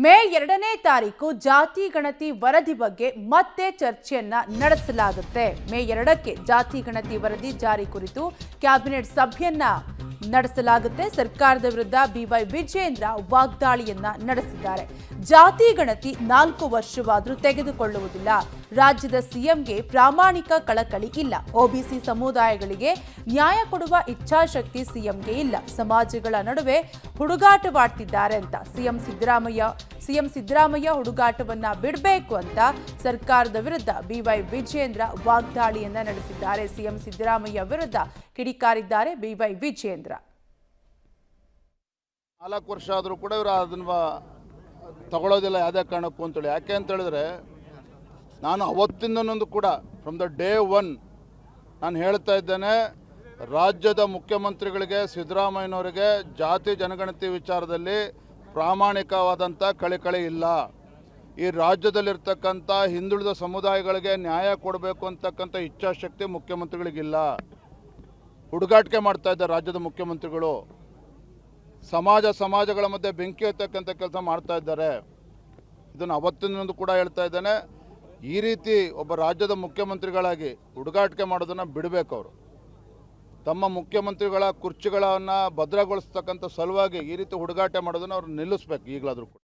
ಮೇ 2ನೇ ತಾರೀಕು ಜಾತಿ ಗಣತಿ ವರದಿ ಬಗ್ಗೆ ಮತ್ತೆ ಚರ್ಚೆಯನ್ನ ನಡೆಸಲಾಗುತ್ತೆ. ಮೇ 2ಕ್ಕೆ ಜಾತಿ ಗಣತಿ ವರದಿ ಜಾರಿ ಕುರಿತು ಕ್ಯಾಬಿನೆಟ್ ಸಭೆಯನ್ನ ನಡೆಸಲಾಗುತ್ತೆ. ಸರ್ಕಾರದ ವಿರುದ್ಧ ಬಿವೈ ವಿಜಯೇಂದ್ರ ವಾಗ್ದಾಳಿಯನ್ನ ನಡೆಸಿದ್ದಾರೆ. ಜಾತಿ ಗಣತಿ 4 ವರ್ಷವಾದರೂ ತೆಗೆದುಕೊಳ್ಳುವುದಿಲ್ಲ. ರಾಜ್ಯದ ಸಿಎಂಗೆ ಪ್ರಾಮಾಣಿಕ ಕಳಕಳಿ ಇಲ್ಲ. ಒಬಿಸಿ ಸಮುದಾಯಗಳಿಗೆ ನ್ಯಾಯ ಕೊಡುವ ಇಚ್ಛಾಶಕ್ತಿ ಸಿಎಂಗೆ ಇಲ್ಲ. ಸಮಾಜಗಳ ನಡುವೆ ಹುಡುಗಾಟವಾಡ್ತಿದ್ದಾರೆ ಅಂತ ಸಿಎಂ ಸಿದ್ದರಾಮಯ್ಯ ಹುಡುಗಾಟವನ್ನ ಬಿಡಬೇಕು ಅಂತ ಸರ್ಕಾರದ ವಿರುದ್ಧ ಬಿವೈ ವಿಜಯೇಂದ್ರ ವಾಗ್ದಾಳಿಯನ್ನ ನಡೆಸಿದ್ದಾರೆ. ಸಿಎಂ ಸಿದ್ದರಾಮಯ್ಯ ವಿರುದ್ಧ ಕಿಡಿಕಾರಿದ್ದಾರೆ ಬಿವೈ ವಿಜಯೇಂದ್ರ. 4 ವರ್ಷ ಆದರೂ ಕೂಡ ಇವರು ಅದನ್ನು ತಗೊಳ್ಳೋದಿಲ್ಲ ಯಾವುದೇ ಕಾರಣಕ್ಕೂ ಅಂತೇಳಿ. ಯಾಕೆ ಅಂತ ಹೇಳಿದ್ರೆ, ನಾನು ಅವತ್ತಿಂದನೊಂದು ಕೂಡ ಫ್ರಮ್ ದ ಡೇ 1 ನಾನು ಹೇಳ್ತಾ ಇದ್ದೇನೆ, ರಾಜ್ಯದ ಮುಖ್ಯಮಂತ್ರಿಗಳಿಗೆ ಸಿದ್ದರಾಮಯ್ಯನವರಿಗೆ ಜಾತಿ ಜನಗಣತಿ ವಿಚಾರದಲ್ಲಿ ಪ್ರಾಮಾಣಿಕವಾದಂಥ ಕಳಕಳಿ ಇಲ್ಲ. ಈ ರಾಜ್ಯದಲ್ಲಿರ್ತಕ್ಕಂಥ ಹಿಂದುಳಿದ ಸಮುದಾಯಗಳಿಗೆ ನ್ಯಾಯ ಕೊಡಬೇಕು ಅಂತಕ್ಕಂಥ ಇಚ್ಛಾಶಕ್ತಿ ಮುಖ್ಯಮಂತ್ರಿಗಳಿಗಿಲ್ಲ. ಹುಡುಗಾಟಿಕೆ ಮಾಡ್ತಾ ಇದ್ದಾರೆ ರಾಜ್ಯದ ಮುಖ್ಯಮಂತ್ರಿಗಳು. ಸಮಾಜಗಳ ಮಧ್ಯೆ ಬೆಂಕಿ ಹತ್ತಕ್ಕಂಥ ಕೆಲಸ ಮಾಡ್ತಾ ಇದ್ದಾರೆ. ಇದನ್ನು ಅವತ್ತಿನೊಂದು ಕೂಡ ಹೇಳ್ತಾ ಇದ್ದೇನೆ, ಈ ರೀತಿ ಒಬ್ಬ ರಾಜ್ಯದ ಮುಖ್ಯಮಂತ್ರಿಗಳಾಗಿ ಹುಡುಗಾಟಿಕೆ ಮಾಡೋದನ್ನು ಬಿಡಬೇಕು. ಅವರು ತಮ್ಮ ಮುಖ್ಯಮಂತ್ರಿಗಳ ಕುರ್ಚಿಗಳನ್ನು ಭದ್ರಗೊಳಿಸ್ತಕ್ಕಂಥ ಸಲುವಾಗಿ ಈ ರೀತಿ ಹುಡುಗಾಟ ಮಾಡೋದನ್ನು ಅವ್ರು ನಿಲ್ಲಿಸ್ಬೇಕು ಈಗಲಾದರೂ ಕೂಡ.